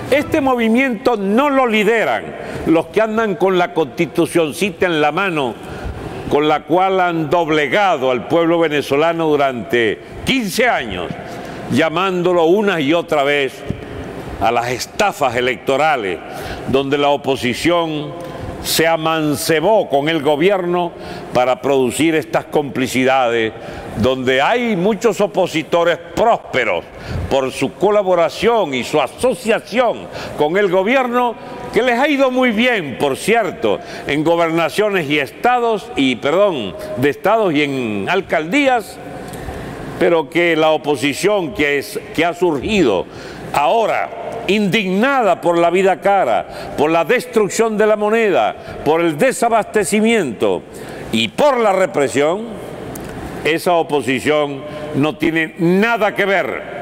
Este movimiento no lo lideran los que andan con la constitucioncita en la mano, con la cual han doblegado al pueblo venezolano durante 15 años, llamándolo una y otra vez a las estafas electorales, donde la oposición se amancebó con el gobierno para producir estas complicidades, donde hay muchos opositores prósperos por su colaboración y su asociación con el gobierno, que les ha ido muy bien, por cierto, en gobernaciones y estados, de estados y en alcaldías, pero que la oposición que ha surgido ahora, indignada por la vida cara, por la destrucción de la moneda, por el desabastecimiento y por la represión, esa oposición no tiene nada que ver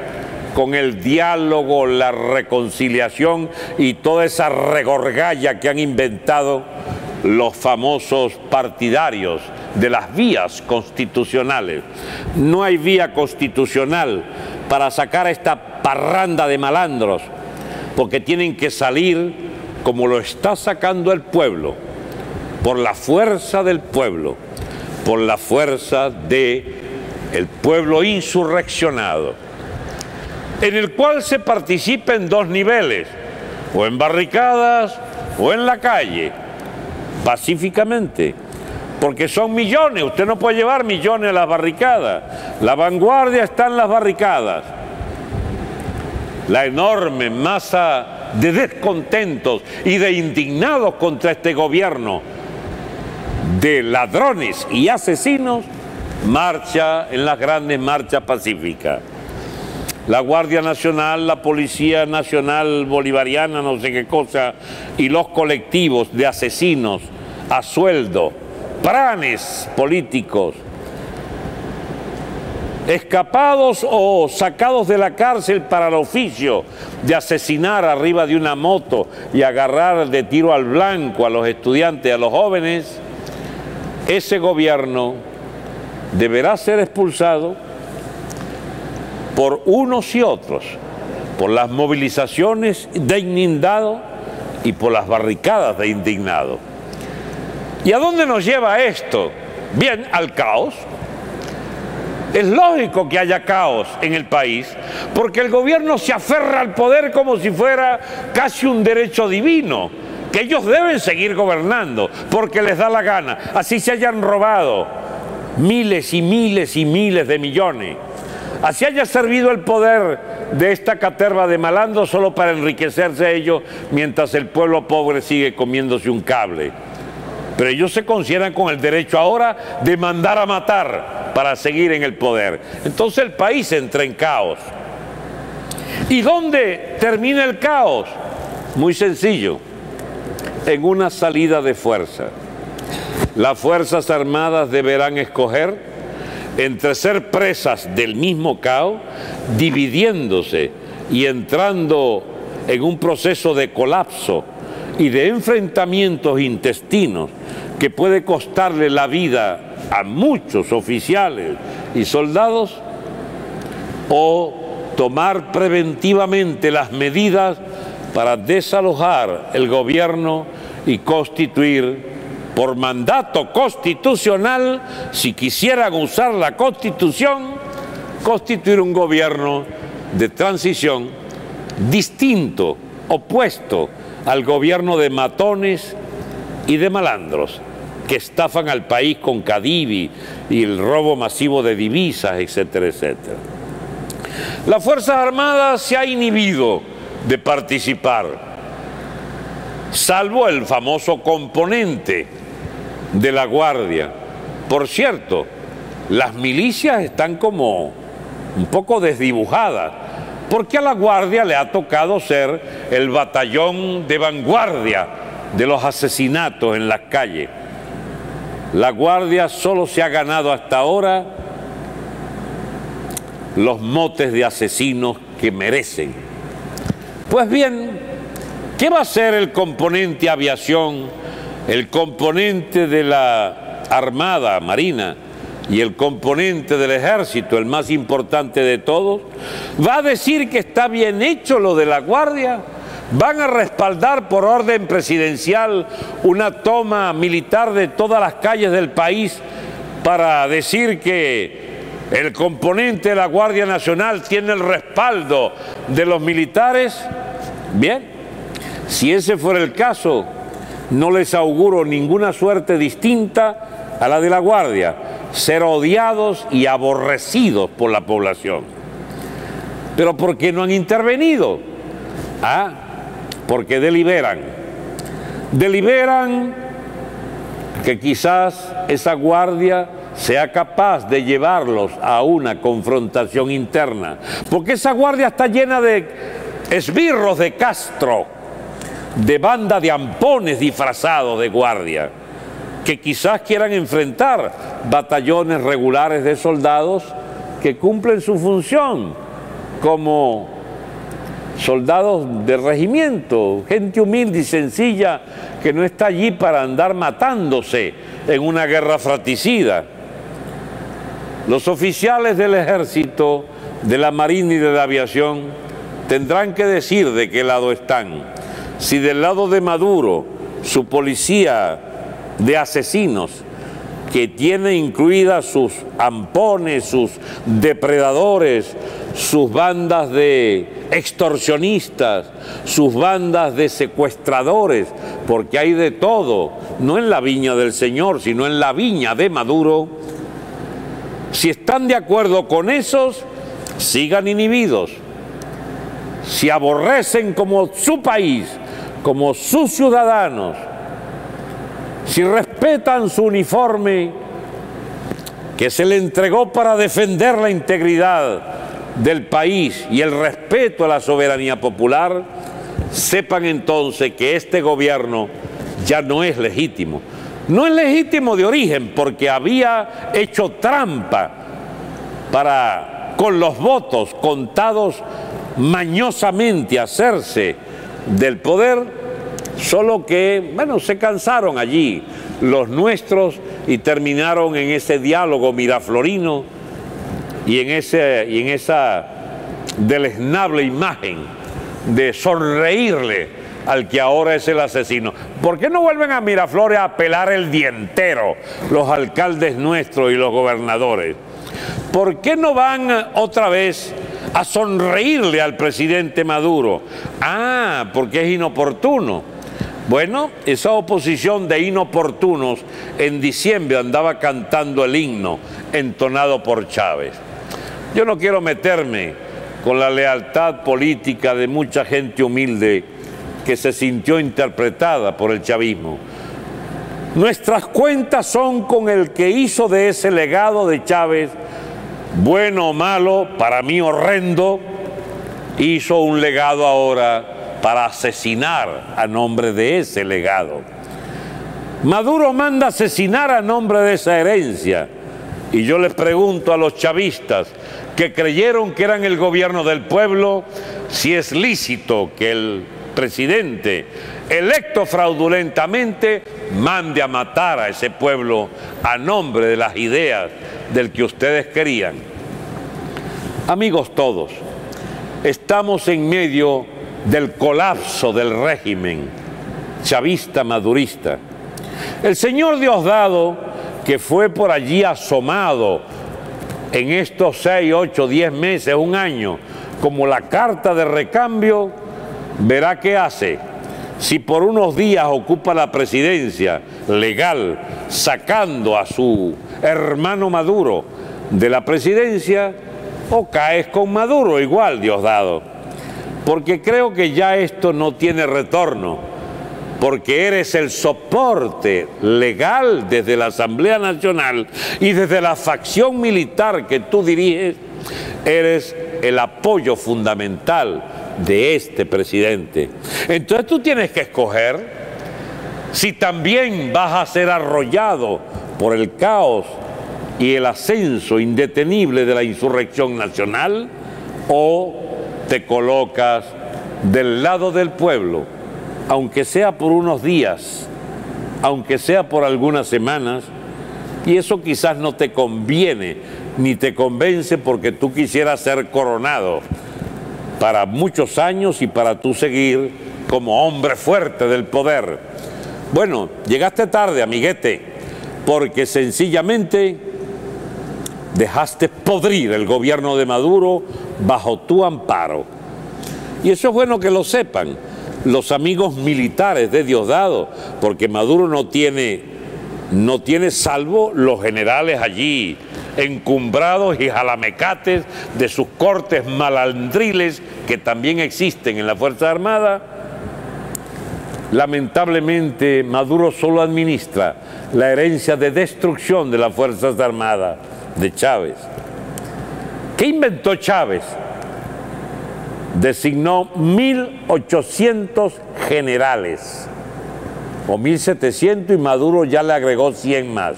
con el diálogo, la reconciliación y toda esa regorgalla que han inventado los famosos partidarios de las vías constitucionales. No hay vía constitucional para sacar a esta parranda de malandros, porque tienen que salir como lo está sacando el pueblo, por la fuerza del pueblo, por la fuerza del pueblo insurreccionado, en el cual se participa en dos niveles, o en barricadas o en la calle, pacíficamente, porque son millones, usted no puede llevar millones a las barricadas. La vanguardia está en las barricadas. La enorme masa de descontentos y de indignados contra este gobierno de ladrones y asesinos marcha en las grandes marchas pacíficas. La Guardia Nacional, la Policía Nacional Bolivariana, no sé qué cosa, y los colectivos de asesinos a sueldo, pranes políticos, escapados o sacados de la cárcel para el oficio de asesinar arriba de una moto y agarrar de tiro al blanco a los estudiantes, a los jóvenes, ese gobierno deberá ser expulsado por unos y otros, por las movilizaciones de indignados y por las barricadas de indignados. ¿Y a dónde nos lleva esto? Bien, al caos. Es lógico que haya caos en el país, porque el gobierno se aferra al poder como si fuera casi un derecho divino, que ellos deben seguir gobernando porque les da la gana, así se hayan robado miles y miles y miles de millones, así haya servido el poder de esta caterva de malandros solo para enriquecerse ellos, mientras el pueblo pobre sigue comiéndose un cable. Pero ellos se consideran con el derecho ahora de mandar a matar para seguir en el poder. Entonces el país entra en caos. ¿Y dónde termina el caos? Muy sencillo, en una salida de fuerza. Las Fuerzas Armadas deberán escoger entre ser presas del mismo caos, dividiéndose y entrando en un proceso de colapso y de enfrentamientos intestinos que puede costarle la vida a muchos oficiales y soldados, o tomar preventivamente las medidas para desalojar el gobierno y constituir por mandato constitucional, si quisieran usar la Constitución, constituir un gobierno de transición distinto, opuesto al gobierno de matones y de malandros que estafan al país con Cadivi y el robo masivo de divisas, etcétera, etcétera. Las Fuerzas Armadas se ha inhibido de participar, salvo el famoso componente de la Guardia. Por cierto, las milicias están como un poco desdibujadas, porque a la Guardia le ha tocado ser el batallón de vanguardia de los asesinatos en las calles. La Guardia solo se ha ganado hasta ahora los motes de asesinos que merecen. Pues bien, ¿qué va a hacer el componente aviación el componente de la Armada, Marina, y el componente del Ejército, el más importante de todos, va a decir que está bien hecho lo de la Guardia. Van a respaldar por orden presidencial una toma militar de todas las calles del país para decir que el componente de la Guardia Nacional tiene el respaldo de los militares. Bien, si ese fuera el caso, no les auguro ninguna suerte distinta a la de la Guardia, ser odiados y aborrecidos por la población. ¿Pero por qué no han intervenido? Porque deliberan. Deliberan que quizás esa Guardia sea capaz de llevarlos a una confrontación interna, porque esa Guardia está llena de esbirros de Castro, de banda de ampones disfrazados de guardia, que quizás quieran enfrentar batallones regulares de soldados que cumplen su función como soldados de regimiento, gente humilde y sencilla que no está allí para andar matándose en una guerra fratricida. Los oficiales del Ejército, de la Marina y de la Aviación tendrán que decir de qué lado están. Si del lado de Maduro, su policía de asesinos, que tiene incluidas sus ampones, sus depredadores, sus bandas de extorsionistas, sus bandas de secuestradores, porque hay de todo, no en la viña del Señor, sino en la viña de Maduro. Si están de acuerdo con esos, sigan inhibidos. Si aborrecen como su país, como sus ciudadanos, si respetan su uniforme que se le entregó para defender la integridad del país y el respeto a la soberanía popular, sepan entonces que este gobierno ya no es legítimo. No es legítimo de origen porque había hecho trampa para, con los votos contados mañosamente, hacerse del poder, solo que, bueno, se cansaron allí los nuestros y terminaron en ese diálogo miraflorino y en esa deleznable imagen de sonreírle al que ahora es el asesino. ¿Por qué no vuelven a Miraflores a pelar el dientero los alcaldes nuestros y los gobernadores? ¿Por qué no van otra vez a sonreírle al presidente Maduro? Porque es inoportuno. Bueno, esa oposición de inoportunos en diciembre andaba cantando el himno entonado por Chávez. Yo no quiero meterme con la lealtad política de mucha gente humilde que se sintió interpretada por el chavismo. Nuestras cuentas son con el que hizo de ese legado de Chávez, bueno o malo, para mí horrendo, hizo un legado ahora para asesinar a nombre de ese legado. Maduro manda asesinar a nombre de esa herencia. Y yo les pregunto a los chavistas que creyeron que eran el gobierno del pueblo, si es lícito que el presidente electo fraudulentamente mande a matar a ese pueblo a nombre de las ideas del que ustedes querían. Amigos todos, estamos en medio del colapso del régimen chavista madurista. El señor Diosdado, que fue por allí asomado en estos 6, 8, 10 meses, un año, como la carta de recambio, verá qué hace. Si por unos días ocupa la presidencia legal, sacando a su hermano Maduro de la presidencia, o caes con Maduro igual, Diosdado. Porque creo que ya esto no tiene retorno, porque eres el soporte legal desde la Asamblea Nacional y desde la facción militar que tú diriges, eres el apoyo fundamental de este presidente. Entonces tú tienes que escoger si también vas a ser arrollado por el caos y el ascenso indetenible de la insurrección nacional, o te colocas del lado del pueblo, aunque sea por unos días, aunque sea por algunas semanas, y eso quizás no te conviene ni te convence porque tú quisieras ser coronado para muchos años y para tú seguir como hombre fuerte del poder. Bueno, llegaste tarde, amiguete, porque sencillamente dejaste podrir el gobierno de Maduro bajo tu amparo. Y eso es bueno que lo sepan los amigos militares de Diosdado, porque Maduro no tiene salvo los generales allí encumbrados y jalamecates de sus cortes malandriles que también existen en la Fuerza Armada. Lamentablemente, Maduro solo administra la herencia de destrucción de las Fuerzas Armadas de Chávez. ¿Qué inventó Chávez? Designó 1.800 generales, o 1.700, y Maduro ya le agregó 100 más.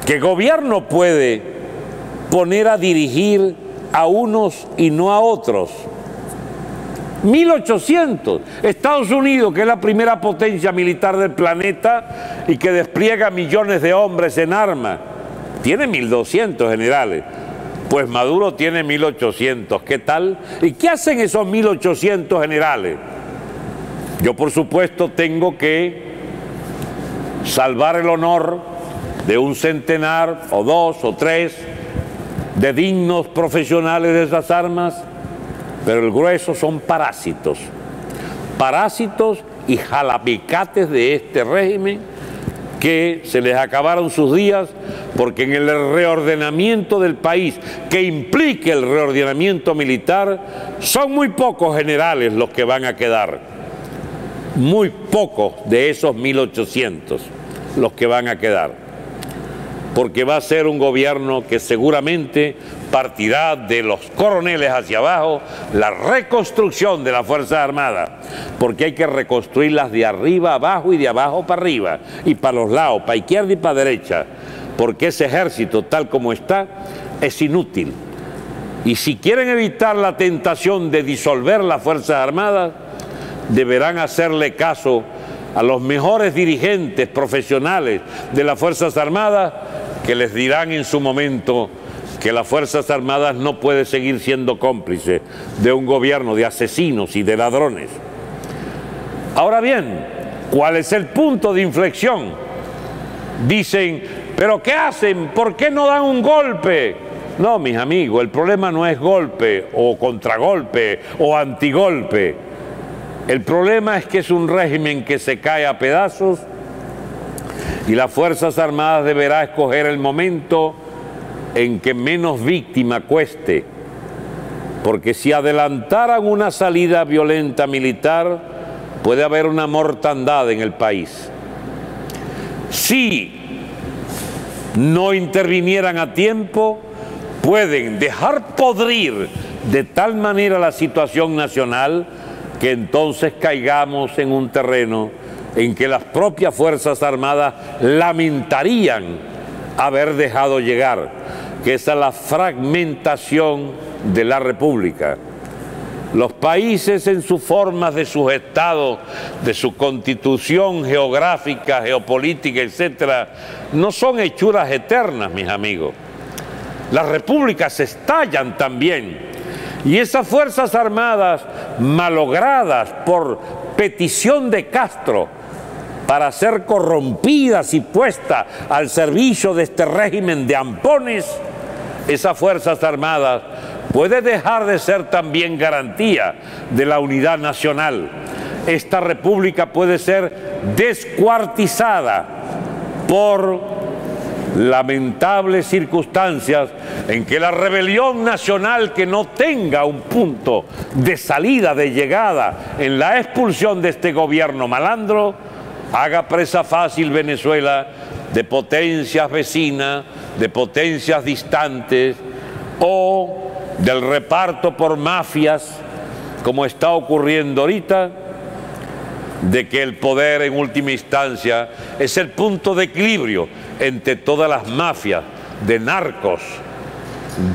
¿Qué gobierno puede poner a dirigir a unos y no a otros? 1.800. Estados Unidos, que es la primera potencia militar del planeta y que despliega millones de hombres en armas, tiene 1.200 generales. Pues Maduro tiene 1.800. ¿Qué tal? ¿Y qué hacen esos 1.800 generales? Yo, por supuesto, tengo que salvar el honor de un centenar, o 2 o 3, de dignos profesionales de esas armas, pero el grueso son parásitos y jalapicates de este régimen que se les acabaron sus días, porque en el reordenamiento del país, que implique el reordenamiento militar, son muy pocos generales los que van a quedar, muy pocos de esos 1.800 los que van a quedar, porque va a ser un gobierno que seguramente partirá de los coroneles hacia abajo la reconstrucción de las Fuerzas Armadas, porque hay que reconstruirlas de arriba abajo y de abajo para arriba, y para los lados, para izquierda y para derecha, porque ese ejército tal como está es inútil. Y si quieren evitar la tentación de disolver las Fuerzas Armadas, deberán hacerle caso a los mejores dirigentes profesionales de las Fuerzas Armadas, que les dirán en su momento que las Fuerzas Armadas no pueden seguir siendo cómplices de un gobierno de asesinos y de ladrones. Ahora bien, ¿cuál es el punto de inflexión? Dicen, ¿pero qué hacen? ¿Por qué no dan un golpe? No, mis amigos, el problema no es golpe o contragolpe o antigolpe. El problema es que es un régimen que se cae a pedazos y las Fuerzas Armadas deberá escoger el momento en que menos víctima cueste, porque si adelantaran una salida violenta militar, puede haber una mortandad en el país. Si no intervinieran a tiempo, pueden dejar podrir de tal manera la situación nacional que entonces caigamos en un terreno en que las propias Fuerzas Armadas lamentarían haber dejado llegar, que es a la fragmentación de la República. Los países en sus formas de sus estados, de su constitución geográfica, geopolítica, etcétera, no son hechuras eternas, mis amigos. Las repúblicas estallan también. Y esas Fuerzas Armadas malogradas por petición de Castro para ser corrompidas y puestas al servicio de este régimen de ampones, esas Fuerzas Armadas puede dejar de ser también garantía de la unidad nacional. Esta república puede ser descuartizada por lamentables circunstancias en que la rebelión nacional, que no tenga un punto de salida, de llegada en la expulsión de este gobierno malandro, haga presa fácil Venezuela de potencias vecinas, de potencias distantes, o del reparto por mafias, como está ocurriendo ahorita, de que el poder en última instancia es el punto de equilibrio entre todas las mafias de narcos,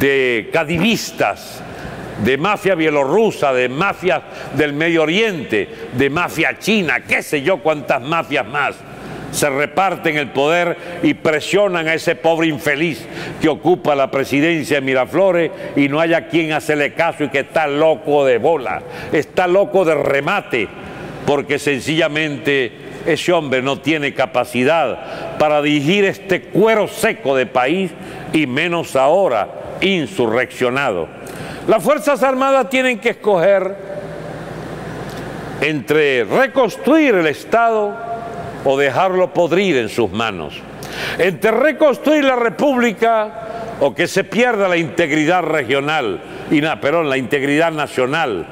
de cadivistas de mafia bielorrusa, de mafias del Medio Oriente, de mafia china, qué sé yo cuántas mafias más, se reparten el poder y presionan a ese pobre infeliz que ocupa la presidencia de Miraflores y no haya quien hacerle caso y que está loco de bola, está loco de remate, porque sencillamente ese hombre no tiene capacidad para dirigir este cuero seco de país y menos ahora insurreccionado. Las Fuerzas Armadas tienen que escoger entre reconstruir el Estado o dejarlo podrir en sus manos, entre reconstruir la República o que se pierda la integridad regional, la integridad nacional,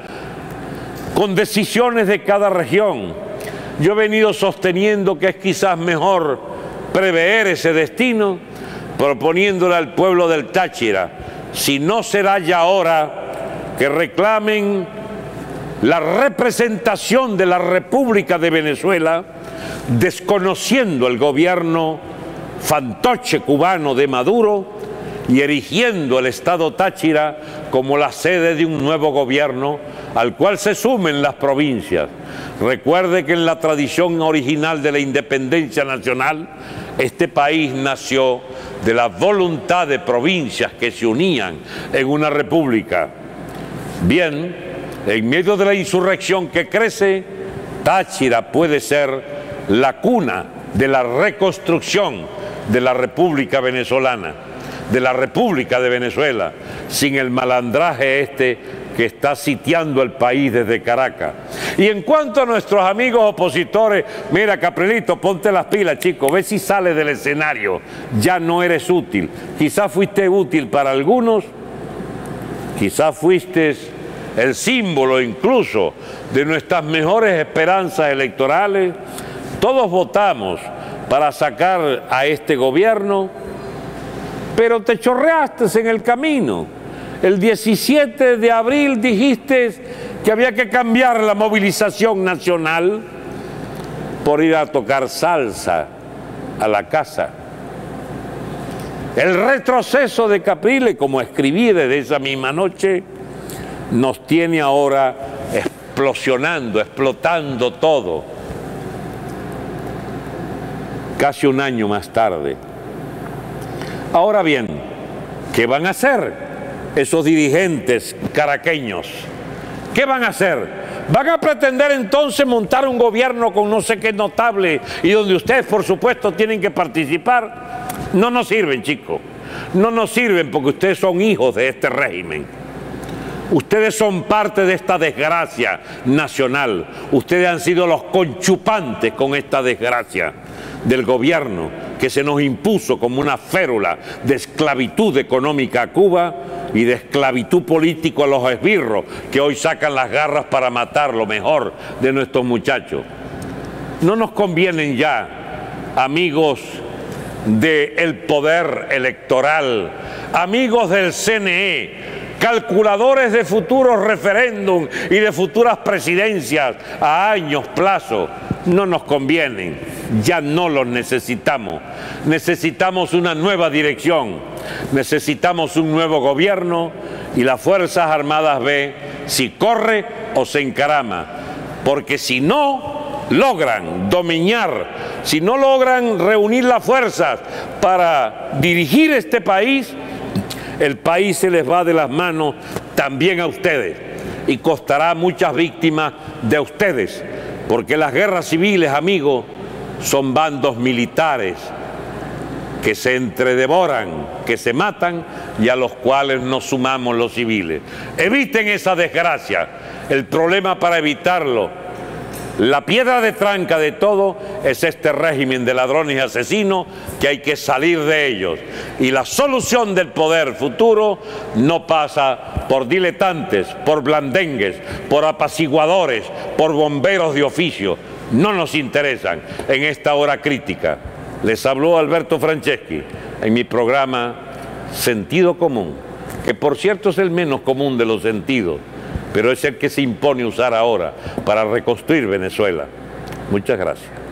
con decisiones de cada región. Yo he venido sosteniendo que es quizás mejor prever ese destino, proponiéndole al pueblo del Táchira, si no será ya hora que reclamen la representación de la República de Venezuela, desconociendo el gobierno fantoche cubano de Maduro y erigiendo el Estado Táchira como la sede de un nuevo gobierno al cual se sumen las provincias. Recuerde que en la tradición original de la independencia nacional, este país nació de la voluntad de provincias que se unían en una república. Bien, en medio de la insurrección que crece, Táchira puede ser la cuna de la reconstrucción de la República Venezolana, de la República de Venezuela, sin el malandraje este que está sitiando el país desde Caracas. Y en cuanto a nuestros amigos opositores, mira, Caprilito, ponte las pilas, chico, ve si sales del escenario, ya no eres útil. Quizás fuiste útil para algunos, quizás fuiste el símbolo incluso de nuestras mejores esperanzas electorales. Todos votamos para sacar a este gobierno, pero te chorreaste en el camino. El 17 de abril dijiste que había que cambiar la movilización nacional por ir a tocar salsa a la casa. El retroceso de Capriles, como escribí desde esa misma noche, nos tiene ahora explosionando, explotando todo. Casi un año más tarde. Ahora bien, ¿qué van a hacer esos dirigentes caraqueños? ¿Qué van a hacer? ¿Van a pretender entonces montar un gobierno con no sé qué notable y donde ustedes, por supuesto, tienen que participar? No nos sirven, chicos. No nos sirven porque ustedes son hijos de este régimen. Ustedes son parte de esta desgracia nacional. Ustedes han sido los conchupantes con esta desgracia del gobierno que se nos impuso como una férula de esclavitud económica a Cuba y de esclavitud política a los esbirros que hoy sacan las garras para matar lo mejor de nuestros muchachos. No nos convienen ya, amigos del poder electoral, amigos del CNE, calculadores de futuros referéndum y de futuras presidencias a años plazo, no nos convienen, ya no los necesitamos. Necesitamos una nueva dirección, necesitamos un nuevo gobierno y las Fuerzas Armadas ve si corre o se encarama, porque si no logran dominar, si no logran reunir las fuerzas para dirigir este país, el país se les va de las manos también a ustedes y costará muchas víctimas de ustedes, porque las guerras civiles, amigos, son bandos militares que se entredevoran, que se matan y a los cuales nos sumamos los civiles. Eviten esa desgracia. El problema para evitarlo, la piedra de tranca de todo es este régimen de ladrones y asesinos que hay que salir de ellos. Y la solución del poder futuro no pasa por diletantes, por blandengues, por apaciguadores, por bomberos de oficio. No nos interesan en esta hora crítica. Les habló Alberto Franceschi en mi programa Sentido Común, que por cierto es el menos común de los sentidos, pero es el que se impone usar ahora para reconstruir Venezuela. Muchas gracias.